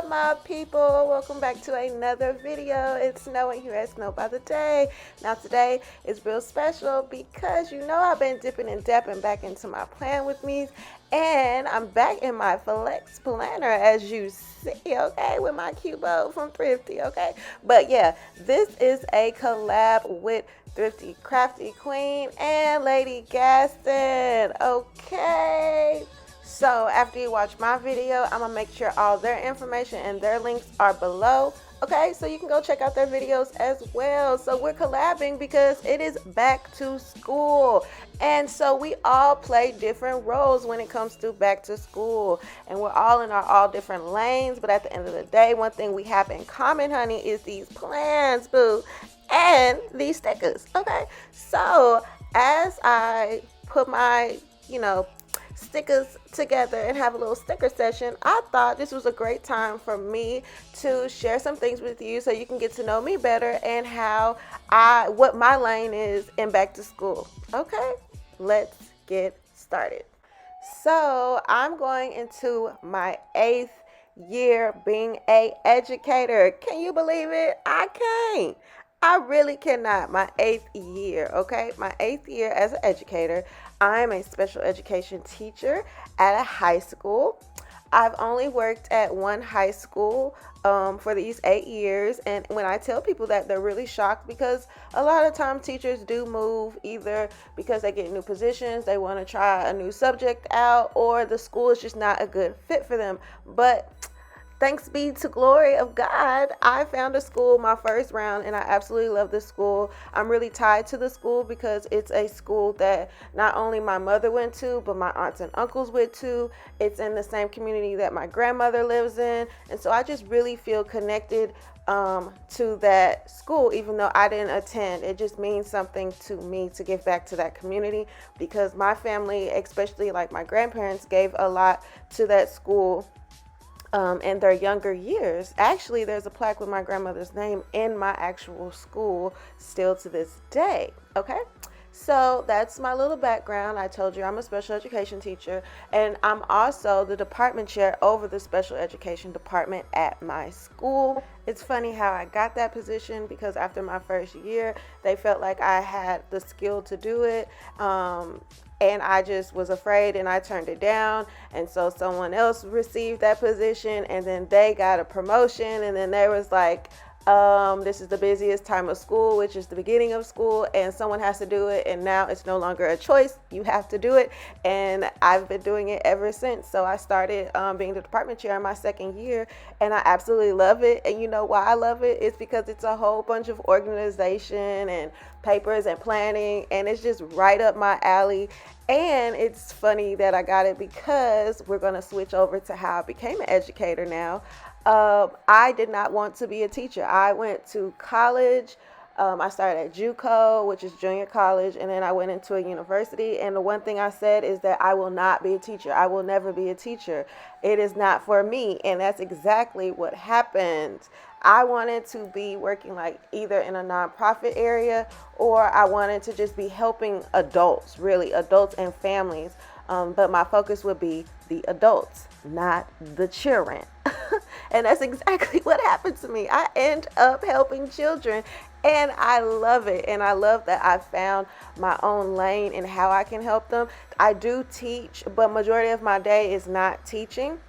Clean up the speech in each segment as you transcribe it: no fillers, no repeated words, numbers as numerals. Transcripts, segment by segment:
up, my people? Welcome back to another video. It's snowing here at Snow by the Day. Now today is real special because you know I've been dipping and dapping back into my plan with me, and I'm back in my flex planner, as you see, okay, with my cute bow from Thrifty, okay. But yeah, this is a collab with Thriftycraftyqueen and Lady Gaston, okay. So after you watch my video, I'm gonna make sure all their information and their links are below. Okay, so you can go check out their videos as well. So we're collabing because it is back to school. And so we all play different roles when it comes to back to school. And we're all in our all different lanes. But at the end of the day, one thing we have in common, honey, is these plans, boo, and these stickers. Okay, so as I put my, stickers together and have a little sticker session, I thought this was a great time for me to share some things with you so you can get to know me better and what my lane is in back to school. Okay, let's get started. So I'm going into my 8th year being a educator. Can you believe it? I can't. I really cannot. My 8th year, okay? My 8th year as an educator. I'm a special education teacher at a high school. I've only worked at one high school for these 8 years. And when I tell people that, they're really shocked because a lot of times teachers do move either because they get new positions, they want to try a new subject out, or the school is just not a good fit for them. But thanks be to glory of God, I found a school my first round, and I absolutely love this school. I'm really tied to the school because it's a school that not only my mother went to, but my aunts and uncles went to. It's in the same community that my grandmother lives in, and so I just really feel connected to that school, even though I didn't attend. It just means something to me to give back to that community because my family, especially like my grandparents, gave a lot to that school in their younger years. Actually, there's a plaque with my grandmother's name in my actual school still to this day. Okay, so that's my little background. I told you I'm a special education teacher, and I'm also the department chair over the special education department at my school. It's funny how I got that position because after my first year, they felt like I had the skill to do it. And I just was afraid and I turned it down. And so someone else received that position, and then they got a promotion, and then they was like, this is the busiest time of school, which is the beginning of school, and someone has to do it, and now it's no longer a choice. You have to do it, and I've been doing it ever since. So I started being the department chair in my second year, and I absolutely love it. And you know why I love it? It's because it's a whole bunch of organization and papers and planning, and it's just right up my alley. And it's funny that I got it because we're going to switch over to how I became an educator now. I did not want to be a teacher. I went to college. I started at JUCO, which is junior college, and then I went into a university. And the one thing I said is that I will not be a teacher. I will never be a teacher. It is not for me. And that's exactly what happened. I wanted to be working like either in a nonprofit area, or I wanted to just be helping adults, really adults and families. But my focus would be the adults, not the children. And that's exactly what happened to me. I end up helping children, and I love it. And I love that I found my own lane in how I can help them. I do teach, but majority of my day is not teaching.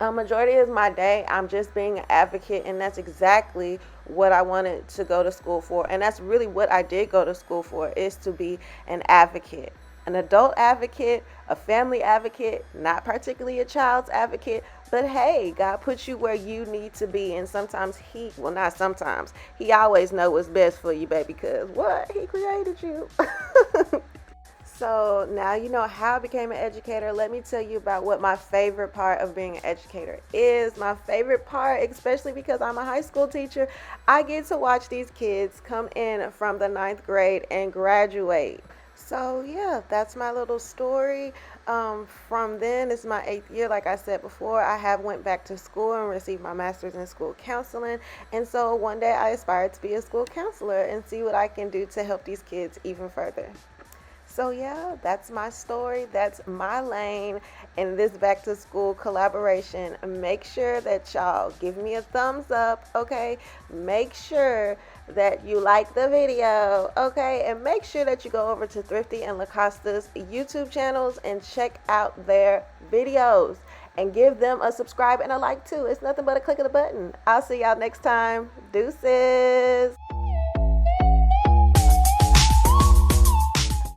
Majority of my day, I'm just being an advocate, and that's exactly what I wanted to go to school for. And that's really what I did go to school for, is to be an advocate. An adult advocate, a family advocate, not particularly a child's advocate, but hey, God put you where you need to be, and sometimes He always know what's best for you, baby, because what? He created you. So now you know how I became an educator. Let me tell you about what my favorite part of being an educator is. My favorite part, especially because I'm a high school teacher, I get to watch these kids come in from the 9th grade and graduate. So yeah, that's my little story. From then, it's my 8th year. Like I said before, I have went back to school and received my master's in school counseling. And so one day I aspired to be a school counselor and see what I can do to help these kids even further. So yeah, that's my story. That's my lane in this back to school collaboration. Make sure that y'all give me a thumbs up, okay? Make sure that you like the video, okay? And make sure that you go over to Thrifty and Lacosta's YouTube channels and check out their videos and give them a subscribe and a like too. It's nothing but a click of the button. I'll see y'all next time. Deuces.